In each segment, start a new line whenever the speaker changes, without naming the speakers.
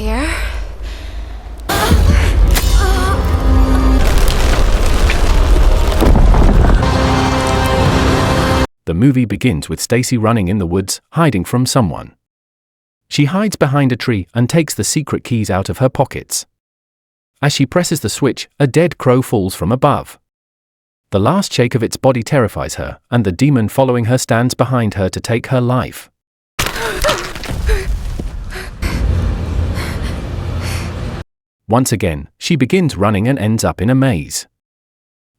here.
The movie begins with Stacy running in the woods, hiding from someone. She hides behind a tree and takes the secret keys out of her pockets. As she presses the switch, a dead crow falls from above. The last shake of its body terrifies her, and the demon following her stands behind her to take her life. Once again, she begins running and ends up in a maze.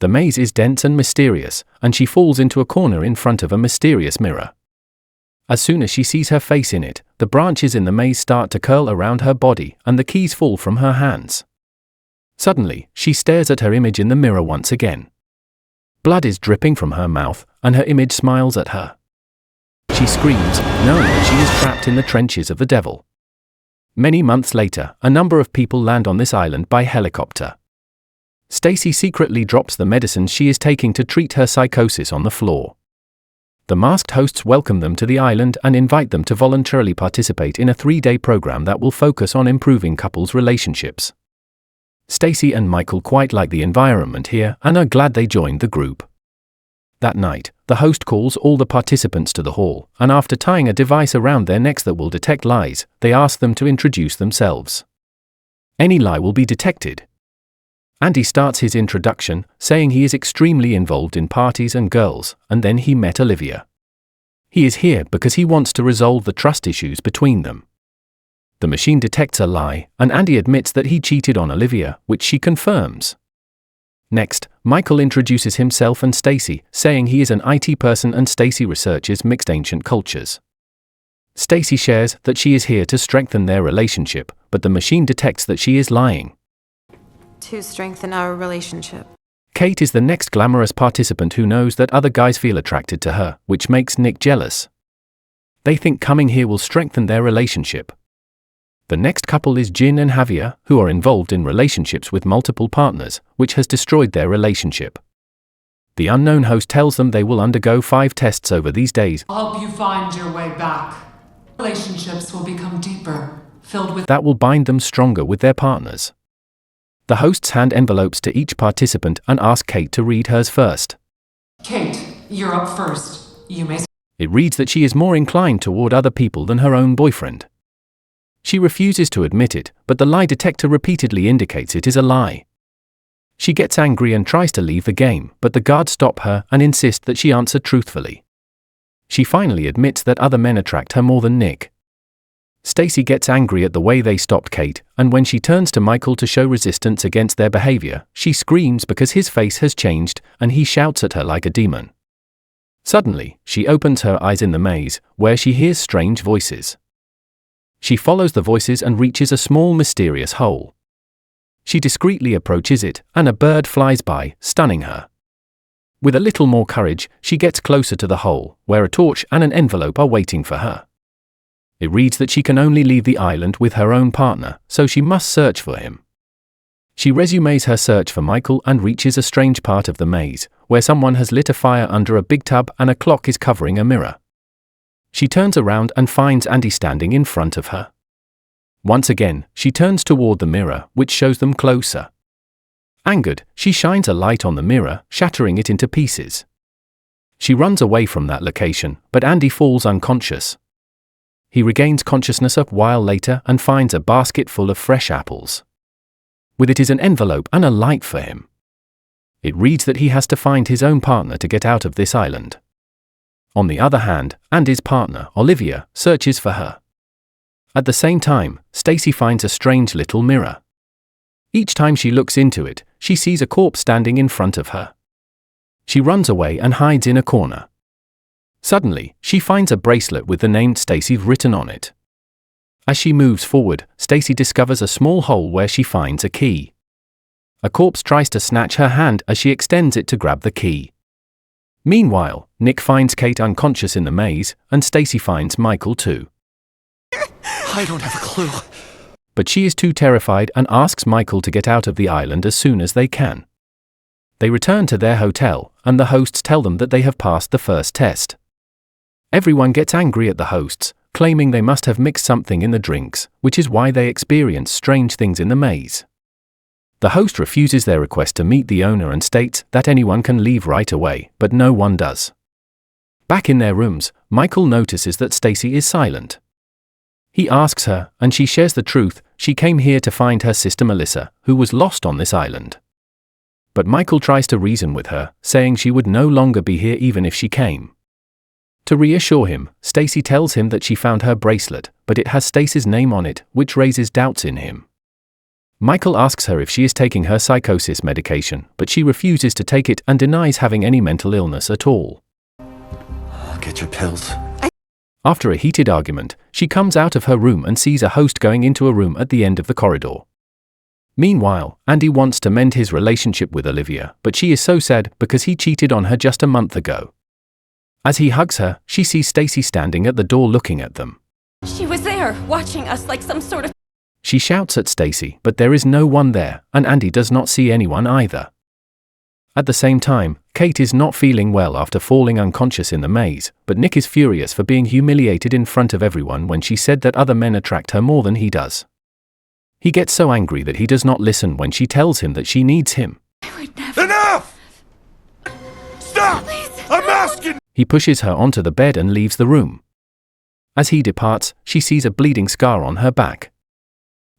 The maze is dense and mysterious, and she falls into a corner in front of a mysterious mirror. As soon as she sees her face in it, the branches in the maze start to curl around her body, and the keys fall from her hands. Suddenly, she stares at her image in the mirror once again. Blood is dripping from her mouth, and her image smiles at her. She screams, knowing that she is trapped in the trenches of the devil. Many months later, a number of people land on this island by helicopter. Stacy secretly drops the medicine she is taking to treat her psychosis on the floor. The masked hosts welcome them to the island and invite them to voluntarily participate in a 3-day program that will focus on improving couples' relationships. Stacy and Michael quite like the environment here and are glad they joined the group. That night, the host calls all the participants to the hall, and after tying a device around their necks that will detect lies, they ask them to introduce themselves. Any lie will be detected. Andy starts his introduction, saying he is extremely involved in parties and girls, and then he met Olivia. He is here because he wants to resolve the trust issues between them. The machine detects a lie, and Andy admits that he cheated on Olivia, which she confirms. Next, Michael introduces himself and Stacy, saying he is an IT person and Stacy researches mixed ancient cultures. Stacy shares that she is here to strengthen their relationship, but the machine detects that she is lying.
To strengthen our relationship.
Kate is the next glamorous participant who knows that other guys feel attracted to her, which makes Nick jealous. They think coming here will strengthen their relationship. The next couple is Jin and Javier, who are involved in relationships with multiple partners, which has destroyed their relationship. The unknown host tells them they will undergo 5 tests over these days.
I'll help you find your way back. Relationships will become deeper, filled with
that will bind them stronger with their partners. The hosts hand envelopes to each participant and ask Kate to read hers first.
Kate, you're up first. You may.
It reads that she is more inclined toward other people than her own boyfriend. She refuses to admit it, but the lie detector repeatedly indicates it is a lie. She gets angry and tries to leave the game, but the guards stop her and insist that she answer truthfully. She finally admits that other men attract her more than Nick. Stacy gets angry at the way they stopped Kate, and when she turns to Michael to show resistance against their behavior, she screams because his face has changed, and he shouts at her like a demon. Suddenly, she opens her eyes in the maze, where she hears strange voices. She follows the voices and reaches a small mysterious hole. She discreetly approaches it, and a bird flies by, stunning her. With a little more courage, she gets closer to the hole, where a torch and an envelope are waiting for her. It reads that she can only leave the island with her own partner, so she must search for him. She resumes her search for Michael and reaches a strange part of the maze, where someone has lit a fire under a big tub and a clock is covering a mirror. She turns around and finds Andy standing in front of her. Once again, she turns toward the mirror, which shows them closer. Angered, she shines a light on the mirror, shattering it into pieces. She runs away from that location, but Andy falls unconscious. He regains consciousness a while later and finds a basket full of fresh apples. With it is an envelope and a light for him. It reads that he has to find his own partner to get out of this island. On the other hand, Andy's partner, Olivia, searches for her. At the same time, Stacy finds a strange little mirror. Each time she looks into it, she sees a corpse standing in front of her. She runs away and hides in a corner. Suddenly, she finds a bracelet with the name Stacy written on it. As she moves forward, Stacy discovers a small hole where she finds a key. A corpse tries to snatch her hand as she extends it to grab the key. Meanwhile, Nick finds Kate unconscious in the maze, and Stacy finds Michael too.
I don't have a clue.
But she is too terrified and asks Michael to get out of the island as soon as they can. They return to their hotel, and the hosts tell them that they have passed the first test. Everyone gets angry at the hosts, claiming they must have mixed something in the drinks, which is why they experience strange things in the maze. The host refuses their request to meet the owner and states that anyone can leave right away, but no one does. Back in their rooms, Michael notices that Stacy is silent. He asks her, and she shares the truth. She came here to find her sister Melissa, who was lost on this island. But Michael tries to reason with her, saying she would no longer be here even if she came. To reassure him, Stacy tells him that she found her bracelet, but it has Stacy's name on it, which raises doubts in him. Michael asks her if she is taking her psychosis medication, but she refuses to take it and denies having any mental illness at all.
Get your pills.
After a heated argument, she comes out of her room and sees a host going into a room at the end of the corridor. Meanwhile, Andy wants to mend his relationship with Olivia, but she is so sad because he cheated on her just a month ago. As he hugs her, she sees Stacy standing at the door looking at them.
She was there, watching us like some sort of...
She shouts at Stacy, but there is no one there, and Andy does not see anyone either. At the same time, Kate is not feeling well after falling unconscious in the maze, but Nick is furious for being humiliated in front of everyone when she said that other men attract her more than he does. He gets so angry that he does not listen when she tells him that she needs him.
I would never...
Enough! Stop!
Please,
I'm
no.
asking!
He pushes her onto the bed and leaves the room. As he departs, she sees a bleeding scar on her back.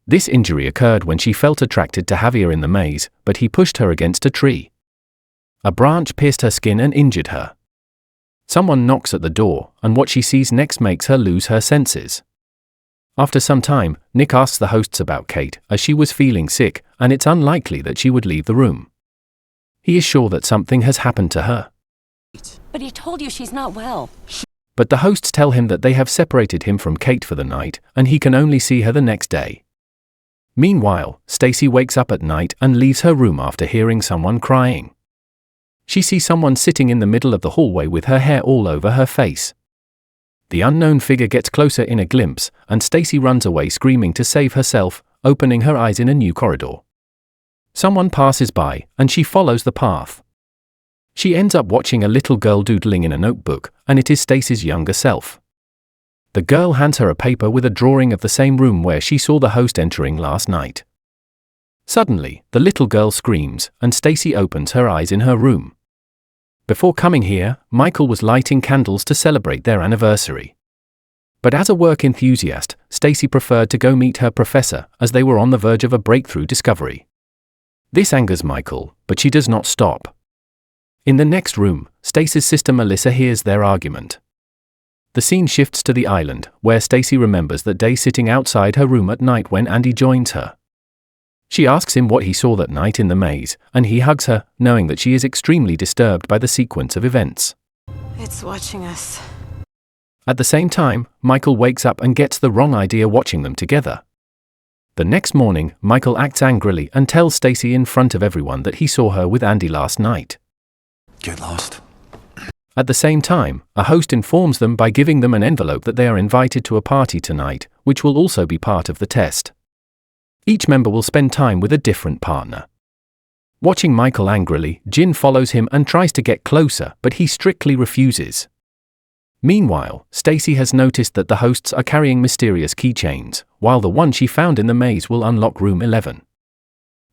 This injury occurred when she felt attracted to Javier in the maze, but he pushed her against a tree. A branch pierced her skin and injured her. Someone knocks at the door, and what she sees next makes her lose her senses. After some time, Nick asks the hosts about Kate, as she was feeling sick, and it's unlikely that she would leave the room. He is sure that something has happened to her.
But he told you she's not well.
But the hosts tell him that they have separated him from Kate for the night, and he can only see her the next day. Meanwhile, Stacy wakes up at night and leaves her room after hearing someone crying. She sees someone sitting in the middle of the hallway with her hair all over her face. The unknown figure gets closer in a glimpse, and Stacy runs away screaming to save herself, opening her eyes in a new corridor. Someone passes by, and she follows the path. She ends up watching a little girl doodling in a notebook, and it is Stacy's younger self. The girl hands her a paper with a drawing of the same room where she saw the host entering last night. Suddenly, the little girl screams, and Stacy opens her eyes in her room. Before coming here, Michael was lighting candles to celebrate their anniversary. But as a work enthusiast, Stacy preferred to go meet her professor, as they were on the verge of a breakthrough discovery. This angers Michael, but she does not stop. In the next room, Stacy's sister Melissa hears their argument. The scene shifts to the island, where Stacy remembers that day sitting outside her room at night when Andy joins her. She asks him what he saw that night in the maze, and he hugs her, knowing that she is extremely disturbed by the sequence of events.
It's watching us.
At the same time, Michael wakes up and gets the wrong idea watching them together. The next morning, Michael acts angrily and tells Stacy in front of everyone that he saw her with Andy last night.
Get lost.
At the same time, a host informs them by giving them an envelope that they are invited to a party tonight, which will also be part of the test. Each member will spend time with a different partner. Watching Michael angrily, Jin follows him and tries to get closer, but he strictly refuses. Meanwhile, Stacy has noticed that the hosts are carrying mysterious keychains, while the one she found in the maze will unlock room 11.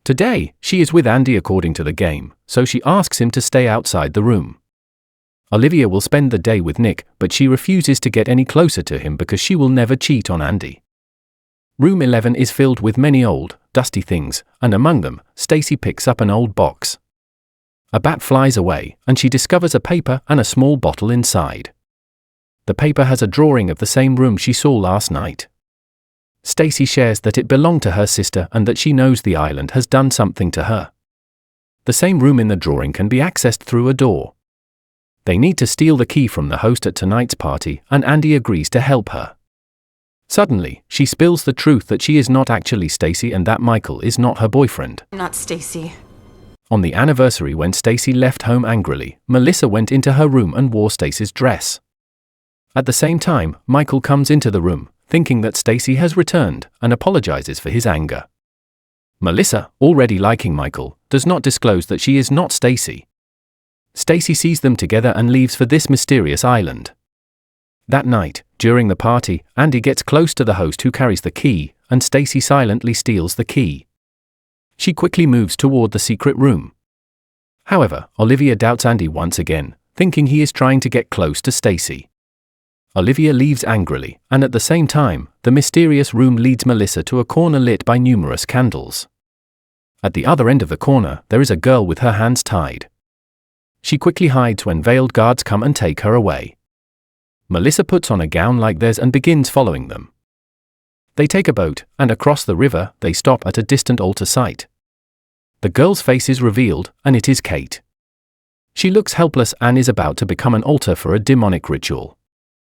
Today, she is with Andy according to the game, so she asks him to stay outside the room. Olivia will spend the day with Nick, but she refuses to get any closer to him because she will never cheat on Andy. Room 11 is filled with many old, dusty things, and among them, Stacy picks up an old box. A bat flies away, and she discovers a paper and a small bottle inside. The paper has a drawing of the same room she saw last night. Stacy shares that it belonged to her sister and that she knows the island has done something to her. The same room in the drawing can be accessed through a door. They need to steal the key from the host at tonight's party, and Andy agrees to help her. Suddenly, she spills the truth that she is not actually Stacy and that Michael is not her boyfriend.
I'm not Stacy.
On the anniversary when Stacy left home angrily, Melissa went into her room and wore Stacy's dress. At the same time, Michael comes into the room, thinking that Stacy has returned, and apologizes for his anger. Melissa, already liking Michael, does not disclose that she is not Stacy. Stacy sees them together and leaves for this mysterious island. That night, during the party, Andy gets close to the host who carries the key, and Stacy silently steals the key. She quickly moves toward the secret room. However, Olivia doubts Andy once again, thinking he is trying to get close to Stacy. Olivia leaves angrily, and at the same time, the mysterious room leads Melissa to a corner lit by numerous candles. At the other end of the corner, there is a girl with her hands tied. She quickly hides when veiled guards come and take her away. Melissa puts on a gown like theirs and begins following them. They take a boat, and across the river, they stop at a distant altar site. The girl's face is revealed, and it is Kate. She looks helpless and is about to become an altar for a demonic ritual.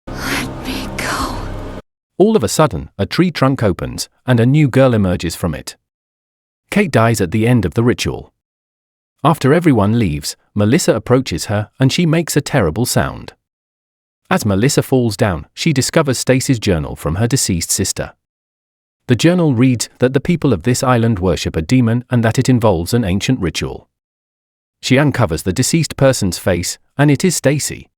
Let me go.
All of a sudden, a tree trunk opens, and a new girl emerges from it. Kate dies at the end of the ritual. After everyone leaves, Melissa approaches her, and she makes a terrible sound. As Melissa falls down, she discovers Stacy's journal from her deceased sister. The journal reads that the people of this island worship a demon and that it involves an ancient ritual. She uncovers the deceased person's face, and it is Stacy.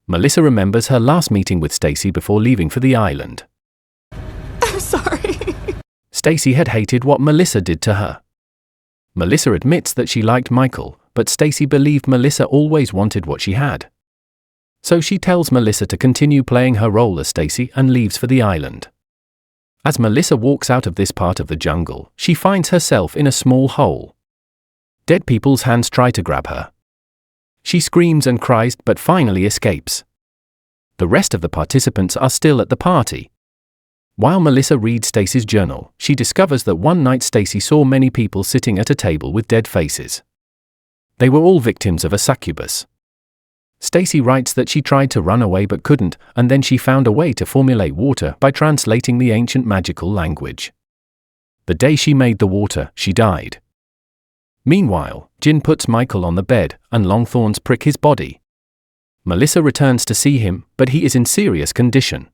Melissa remembers her last meeting with Stacy before leaving for the island.
I'm sorry.
Stacy had hated what Melissa did to her. Melissa admits that she liked Michael, but Stacy believed Melissa always wanted what she had. So she tells Melissa to continue playing her role as Stacy and leaves for the island. As Melissa walks out of this part of the jungle, she finds herself in a small hole. Dead people's hands try to grab her. She screams and cries but finally escapes. The rest of the participants are still at the party. While Melissa reads Stacy's journal, she discovers that one night Stacy saw many people sitting at a table with dead faces. They were all victims of a succubus. Stacy writes that she tried to run away but couldn't, and then she found a way to formulate water by translating the ancient magical language. The day she made the water, she died. Meanwhile, Jin puts Michael on the bed, and long thorns prick his body. Melissa returns to see him, but he is in serious condition.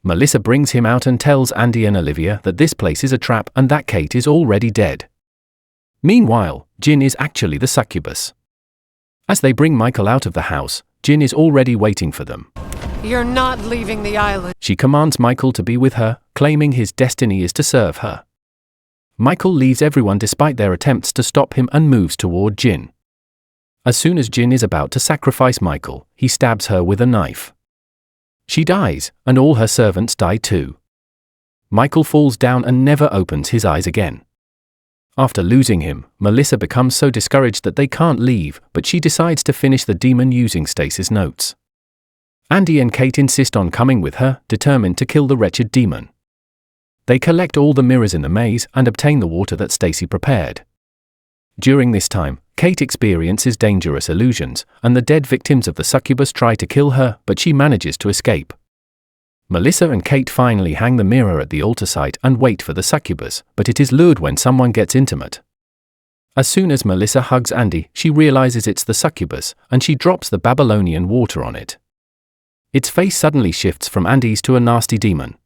Melissa brings him out and tells Andy and Olivia that this place is a trap and that Kate is already dead. Meanwhile, Jin is actually the succubus. As they bring Michael out of the house, Jin is already waiting for them.
You're not leaving the island.
She commands Michael to be with her, claiming his destiny is to serve her. Michael leaves everyone despite their attempts to stop him and moves toward Jin. As soon as Jin is about to sacrifice Michael, he stabs her with a knife. She dies, and all her servants die too. Michael falls down and never opens his eyes again. After losing him, Melissa becomes so discouraged that they can't leave, but she decides to finish the demon using Stacy's notes. Andy and Kate insist on coming with her, determined to kill the wretched demon. They collect all the mirrors in the maze and obtain the water that Stacy prepared. During this time, Kate experiences dangerous illusions, and the dead victims of the succubus try to kill her, but she manages to escape. Melissa and Kate finally hang the mirror at the altar site and wait for the succubus, but it is lured when someone gets intimate. As soon as Melissa hugs Andy, she realizes it's the succubus, and she drops the Babylonian water on it. Its face suddenly shifts from Andy's to a nasty demon.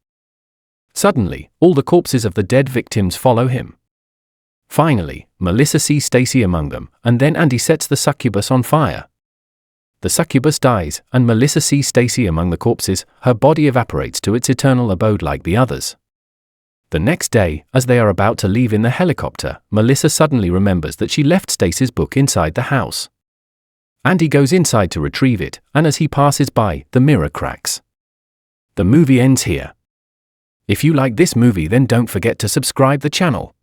Suddenly, all the corpses of the dead victims follow him. Finally, Melissa sees Stacy among them, and then Andy sets the succubus on fire. The succubus dies, and Melissa sees Stacy among the corpses. Her body evaporates to its eternal abode like the others. The next day, as they are about to leave in the helicopter, Melissa suddenly remembers that she left Stacy's book inside the house. Andy goes inside to retrieve it, and as he passes by, the mirror cracks. The movie ends here. If you like this movie, then don't forget to subscribe the channel.